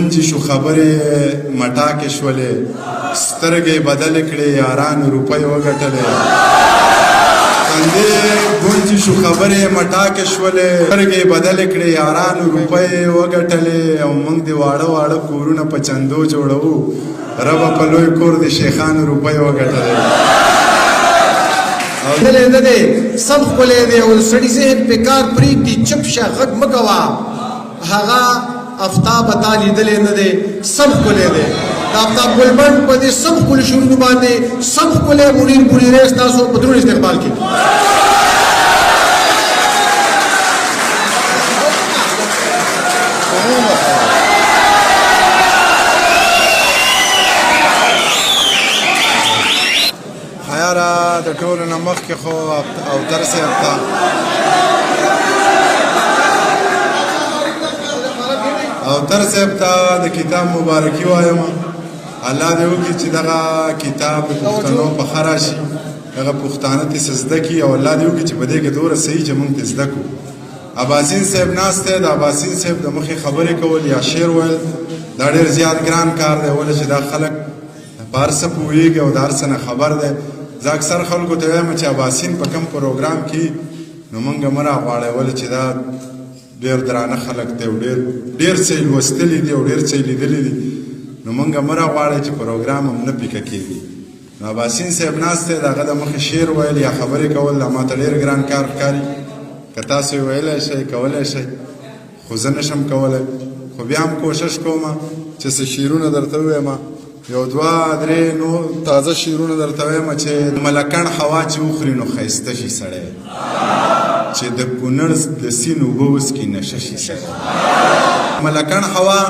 گونجی شو خبرې مټاکې شولې سترګې بدلې کړې یارانو روپۍ وګټلې خندې گونجی شو خبرې مټاکې شولې سترګې بدلې کړې یارانو روپۍ وګټلې او موږ د واړه واړه کورونه په چندو جوړوو ربه په لوی کور د شیخانو روپۍ وګټلې دلې نه دی سم ښکلی دی او سړي ذهن پې کار پرېږدي چپ شه غږ مه کوه هغه افتاب تا لیدلی نه دی سم ښکلی دی د افتاب ګلبنډ په دې سم ښکلي شعرونو باندې سم ښکلی منیر بونیری ستاسو په درون استقبال کې خیاره د ټولو نه مخکې خو اوتر صاحب ته اوتر صاحب ته د کتاب مبارکي وایم الله دې وکړي چې دغه کتاب د پښتنو په ښه راشي هغه پښتانه ترې زده کړي او الله دې وکړي چې په دې کې دومره صحیح چې موږ ترې زده کړو اباسین صاحب ناست دی د اباسین صاحب د مخې خبرې کول یا شعر ویل دا ډېر زیات ګران کار دی ولې چې دا خلک په هر څه پوهېږي او د هر څه نه خبر دی زه اکثر خلکو ته وایم چې اباسین په کوم پروګرام کې نو موږ مه راغواړئ ولې چې دا ډېر درانه خلک دی او ډېر څه یې لوستلي دي او ډېر څه یې لیدلي دي نو موږ مه راغواړئ چې پروګرام هم نه پیکه کېږي نو اباسین صاحب ناست دی د هغه د مخې شعر ویل یا خبرې کول دا ماته ډېر ګران کار ښکاري که تاسو یې ویلی شئ کولی شئ خو زه نشم کولی خو بیا هم کوشش کوم چې څه شعرونه درته ووایم یو دوه درې نور تازه شعرونه درته وایم چې ملکڼ هوا چې وخوري نو ښایسته شي سړی چې د کونړ د سیند اوبه وڅکي نشه شي سړی ملکڼ هوا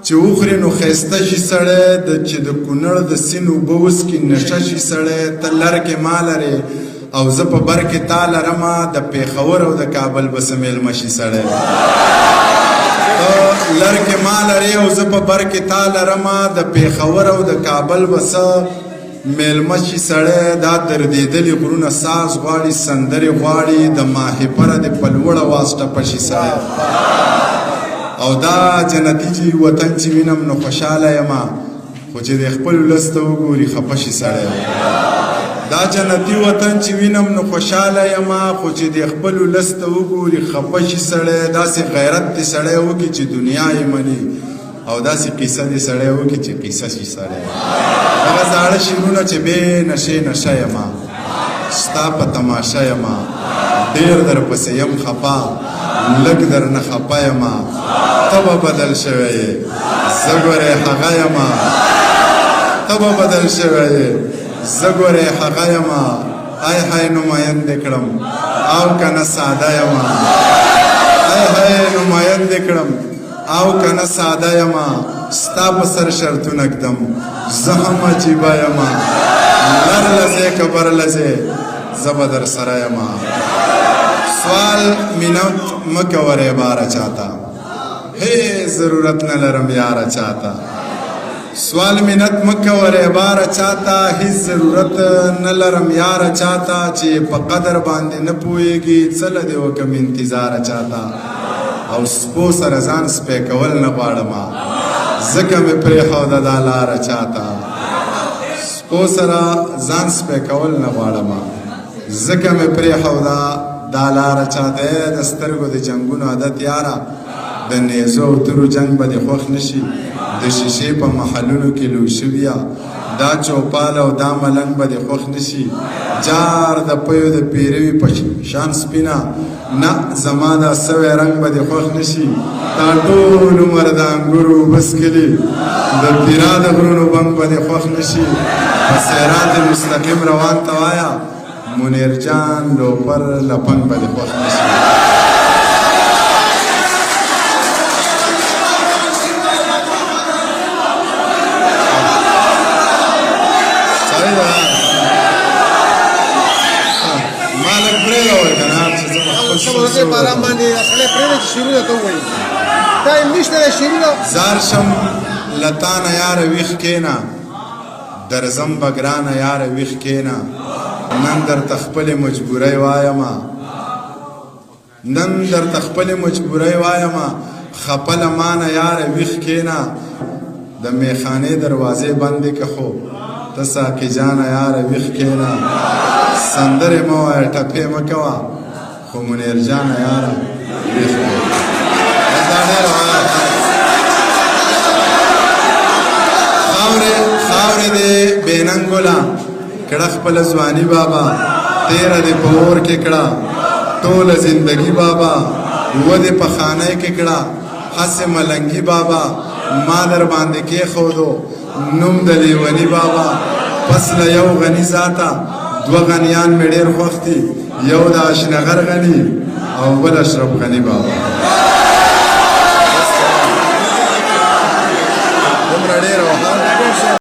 چې وخوري نو ښایسته شي سړی چې د کونړ د سیند اوبه وڅکي نشه شي سړی ته لر کې ما لرې او زه په بر کې تا لرمه د پېښور او د کابل به څه میلمه شي سړی لر کې ما لرې او زه په بر کې تا لرمه د پېښور او د کابل به څه میلمه شي سړی دا دردېدلي غرونه ساز غواړي سندرې غواړي د ماهیپره د په لوړه واز ټپه شي سړی او دا جنتي چې وطن چې وینم نو خوشحاله یمه خو چې د خپل ولس ته وګوري خفه شي سړی دا جنتي وطن چې وینم نو خوشحاله یمه خو چې د خپل ولس ته وګوري خفه شي سړی داسې غیرت دې سړی وکړي چې دنیا یې مني او داسې قیصه دې سړی وکړي چې قیصه شي سړی هغه زاړه شعرونه چې بې نشې نشه یمه ستا په تماشه یمه ډېر درپسې یم خفه لږ درنه خفه یمه ته به بدل شوی یې زه ګورې هغه یمه ته به بدل شوی یې زه ګورې هغه یمه های های نمایند دې کړم او که نه ساده یمه های های نمایند دې کړم او که نه ساده یمه ستا په سر شرطونه ږدم زه هم عجیبه یمه لر لځې که بر لځې زه به در سره یمه سوال مینت مه کوه ریباره چاته هیڅ ضرورت نه لرم یاره چاته سوال منت مکه و ریباره چاته هیڅ ضرورت نه لرم یاره چاته چې په قدر باندې نه پوهېږي څه له دې وکړم انتظاره چاته او سپو سره ځان سپی کول نه غواړم ځکه مې پرېښوده دا لاره چاته سپو سره ځان سپی کول نه غواړم ځکه مې پرېښوده دا لاره چاته د سترګو د جنګونو عادت یاره د نیزو او تورو جنګ به دې خوښ نه شي د شیشې په محلونو کې لوی شویه دا چوپال او دا ملنګ به دې خوښ نه شي جار د پیو د پیروي په شان سپینه نه زما دا سوی رنګ به دې خوښ نه شي دا ټول عمر د انګورو اوبه څښلي د پیرا د غرونو بنګ به دې خوښ نه شي په صراط مستقیم روان ته وایه منیر جان لوپر لپنګ به دې خوښ نه شي زار شم لتانه یاره ویښ کېنه درځم به ګرانه یاره ویښ کېنه نن درته خپلې مجبورۍ وایمه نن درته خپلې مجبورۍ وایمه خپل مانه یار ویخ کینا د میخانه دروازې بندې که خو ته ساقي جانه یار ویخ کینا سندرې مه وایه ټپې مه کوه خو منیر جانه یاره ویښ کړه. دا ډېر خاورې دې بې ننګوله کړه خپله ځواني بابا تېره دې په اور کې کړه ټوله زندګي بابا ودې په خانه کې کړه هسې ملنګي بابا ما در باندې کېښودو نوم د لیوني بابا پس له یو غني ذاته دوه غنیان مې ډېر خوښ دي یو د اشنغر غني او بل اشرف غني بابا.